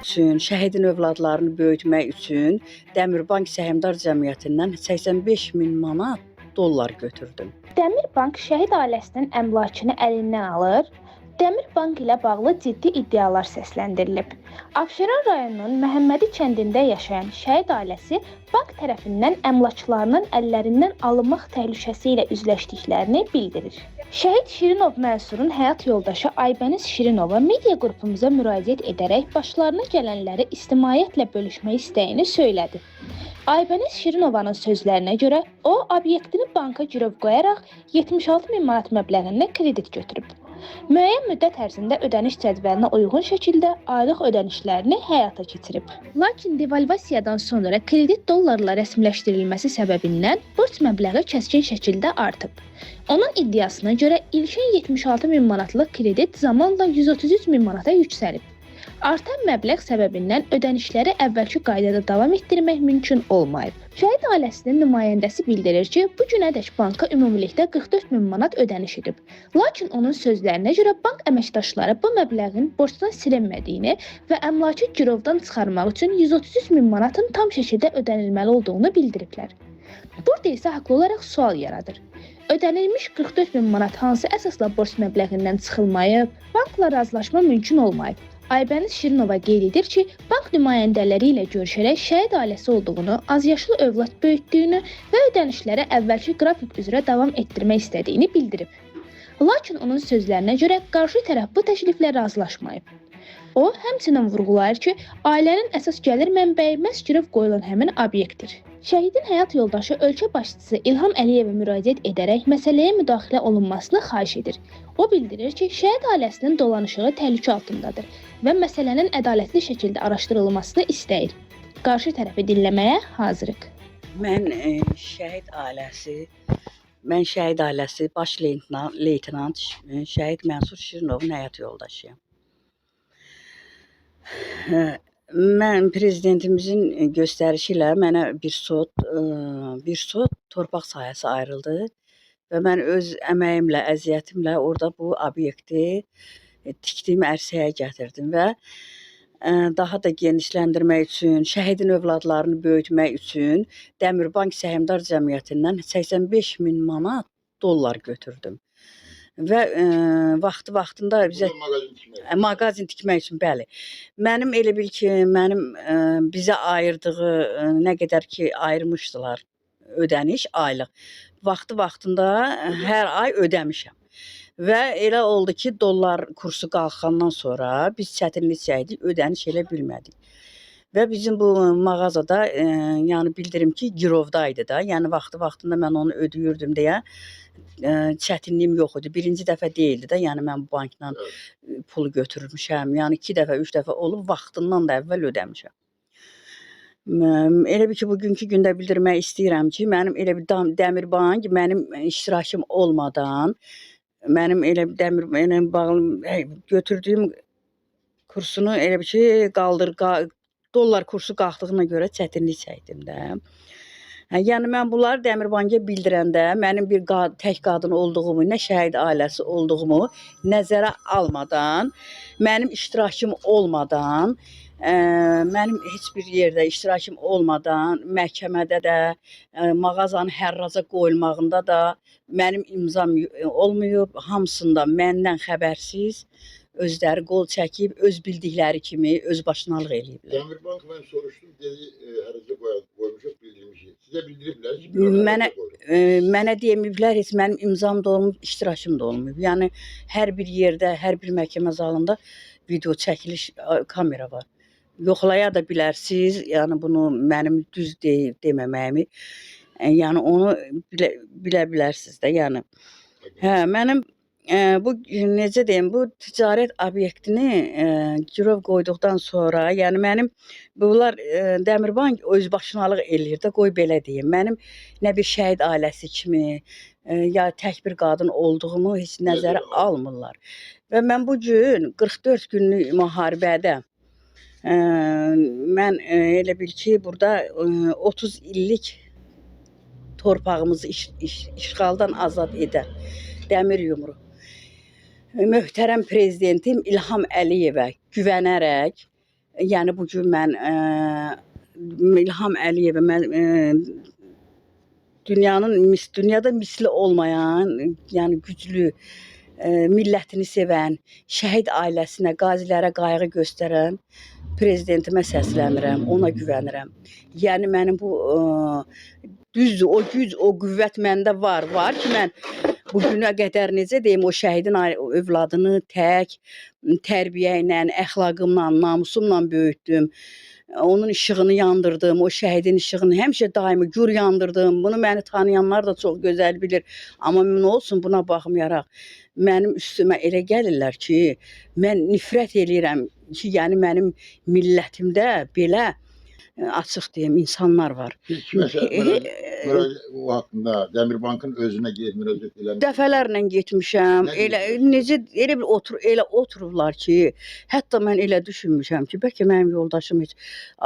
üçün, şəhidin övladlarını böyütmək üçün Dəmirbank Səhmdar Cəmiyyətindən 85 min manat dollar götürdüm. Dəmirbank şəhid ailəsinin əmlakını əlindən alır. Dəmirbank ilə bağlı ciddi iddialar səsləndirilib. Abşeron rayonunun Məhəmmədi kəndində yaşayan şəhid ailəsi bank tərəfindən əmlaklarının əllərindən alınmaq təhlükəsi ilə üzləşdiklərini bildirir. Şəhid Şirinov Mənsurun həyat yoldaşı Aybəniz Şirinova media qrupumuza müraciət edərək başlarına gələnləri ictimaiyyətlə bölüşmək istəyini söylədi. Aybəniz Şirinovanın sözlərinə görə o, obyektini banka girov qoyaraq 76 min manat məbləğində kredit götürüb. Müəyyən müddət ərzində ödəniş cədvəlinə uyğun şəkildə aylıq ödənişlərini həyata keçirib. Lakin devalvasiyadan sonra kredit dollarla rəsmiləşdirilməsi səbəbindən borc məbləği kəskin şəkildə artıb. Onun iddiasına görə ilkin 76 min manatlıq kredit zamanla 133 min manata yüksəlib. Artan məbləğ səbəbindən ödənişləri əvvəlki qaydada davam etdirmək mümkün olmayıb. Şəhid ailəsinin nümayəndəsi bildirir ki, bu günədək banka ümumilikdə 44 min manat ödəniş edib. Lakin onun sözlərinə görə bank əməkdaşları bu məbləğin borcdan silinmədiyini və əmlakı girovdan çıxarmaq üçün 133 min manatın tam şəkildə ödənilməli olduğunu bildiriblər. Burada isə haqlı olaraq sual yaradır. Ödənilmiş 44 min manat hansı əsasla borc məbləğindən çıxılmayıb? Bankla razılaşma mümkün olmayıb. Aybəniz Şirinova qeyd edir ki, bank nümayəndələri ilə görüşərək şəhid ailəsi olduğunu, azyaşlı övlad böyütdüyünü və ödənişlərə əvvəlki qrafik üzrə davam etdirmək istədiyini bildirib. Lakin onun sözlərinə görə qarşı tərəf bu təkliflə razılaşmayıb. O, həmçinin vurğulayır ki, ailənin əsas gəlir mənbəyi məhz girov qoyulan həmin obyektdir. Şəhidin həyat yoldaşı ölkə başçısı İlham Əliyevə müraciət edərək məsələyə müdaxilə olunmasını xahiş edir. O bildirir ki, şəhid ailəsinin dolanışığı təhlükə altındadır və məsələnin ədalətli şəkildə araşdırılmasını istəyir. Qarşı tərəfi dinləməyə hazırıq. Mən şəhid ailəsi baş leytenant şəhid Mənsur Şirinovun həyat yoldaşıyam. Mən prezidentimizin göstərişi ilə mənə bir sot torpaq sahəsi ayrıldı və mən öz əməyimlə, əziyyətimlə orada bu obyekti tikdiyim ərsəyə gətirdim və daha da genişləndirmək üçün, şəhidin övladlarını böyütmək üçün Dəmirbank Səhmdar Cəmiyyətindən 85 min manat dollar götürdüm. Və vaxtında bizə mağazin tikmək üçün, bəli. Mənim elə bil ki, bizə ayırdığı nə qədər ki ayırmışdılar ödəniş aylıq. Vaxtında hər ay ödəmişəm. Və elə oldu ki, dollar kursu qalxandan sonra biz çətinlik çəkdik, ödəniş elə bilmədik. Və bizim bu mağazada, yəni bildirim ki, girovdaydı da, yəni vaxtında mən onu ödəyirdim deyə çətinliyim yox idi. Birinci dəfə deyildi də, yəni mən bu bankdan pulu götürmüşəm. Yəni 2 dəfə, 3 dəfə olub, vaxtından da əvvəl ödəmişəm. Elə bir ki, bugünkü gündə bildirmək istəyirəm ki, mənim elə bir Dəmirbank mənim iştirakım olmadan, mənim elə bir Dəmirbankla bağlı götürdüyüm kursunu elə bir ki, dollar kursu qalxdığına görə çətinlik çəkdim də. Yəni mən bunları Dəmirbanka bildirəndə mənim bir tək qadın olduğumu, nə şəhid ailəsi olduğumu nəzərə almadan, mənim iştirakım olmadan, mənim heç bir yerdə iştirakım olmadan, məhkəmədə də, mağazanın hərraca qoyulmağında da mənim imzam olmayıb, hamısında məndən xəbərsiz özləri qol çəkib, öz bildikləri kimi öz başınalıq eləyiblər. Dəmirbank mən soruşdum, dedi, hərraca qoymuşuq, bildirmişik. Sizə bildiriblər? Mənə deməyiblər, heç mənim imzam da olmayıb, iştirakım da olmayıb. Yəni, hər bir yerdə, hər bir məhkəmə zalında video çəkiliş kamera var. Yoxlaya da bilərsiniz, yəni bunu mənim düz deməməyimi, yəni onu bilə bilərsiniz də, yəni. Mənim bu necə deyim, bu ticarət obyektini girov qoyduqdan sonra, yəni mənim bunlar Dəmirbank öz başınalıq eləyir də, qoy belə deyim. Mənim nə bir şəhid ailəsi kimi, ya tək bir qadın olduğumu heç nəzərə almırlar. Və mən bu gün 44 günlük müharibədə mən elə bil ki, burada 30 illik torpağımızı işğaldan azad edən dəmir yumru möhtərəm prezidentim İlham Əliyevə güvənərək Yəni bu gün mən İlham Əliyevə mən dünyada misli olmayan, yəni güclü, millətini sevən, şəhid ailəsinə, qazilərə qayğı göstərən prezidentimə səslənirəm, ona güvənirəm. Yəni mənim bu düzdür, o güc, o qüvvət məndə var ki, mən bu günə qədər necə deyim, o şəhidin övladını tək tərbiyə ilə, əxlaqımla, namusumla böyütdüm. Onun işığını yandırdım, o şəhidin işığını həmişə daimi gür yandırdım. Bunu məni tanıyanlar da çox gözəl bilir. Amma nə olsun, buna baxmayaraq mənim üstümə elə gəlirlər ki, mən nifrət eləyirəm ki, yəni mənim millətimdə belə açıq deyim insanlar var. Siz kimsə o haqqında Dəmirbankın özünə gedib müraciət eləmişsiniz? Dəfələrlə getmişəm. Nə Elə deyirsiniz? necə elə oturublar ki, hətta mən elə düşünmüşəm ki, bəlkə mənim yoldaşım heç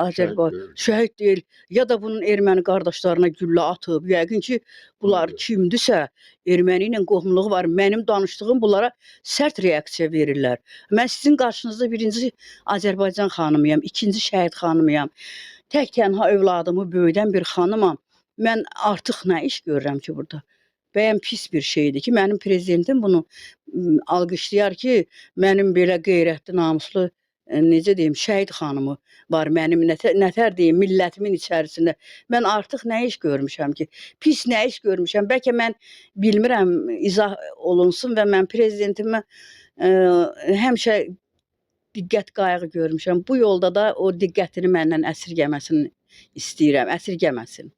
Azərbaycan şəhid deyil, ya da bunun erməni qardaşlarına güllə atıb. Yəqin ki, bunlar kimdisə, erməni ilə qohumluğu var. Mənim danışdığım bunlara sərt reaksiya verirlər. Mən sizin qarşınızda birinci Azərbaycan xanımıyam, ikinci şəhid xanımıyam. Tək-tənha övladımı böyüdən bir xanımam. Mən artıq nə iş görürəm ki burada? Bəyəm pis bir şeydir ki, mənim prezidentim bunu alqışlayar ki, mənim belə qeyrətli, namuslu, necə deyim, şəhid xanımı var mənim, nətər deyim, millətimin içərisində. Mən artıq nə iş görmüşəm ki, pis nə iş görmüşəm. Bəlkə mən bilmirəm, izah olunsun və mən prezidentimə həmişə diqqət qayğı görmüşəm. Bu yolda da o diqqətini məndən əsirgəməsini istəyirəm, əsirgəməsin.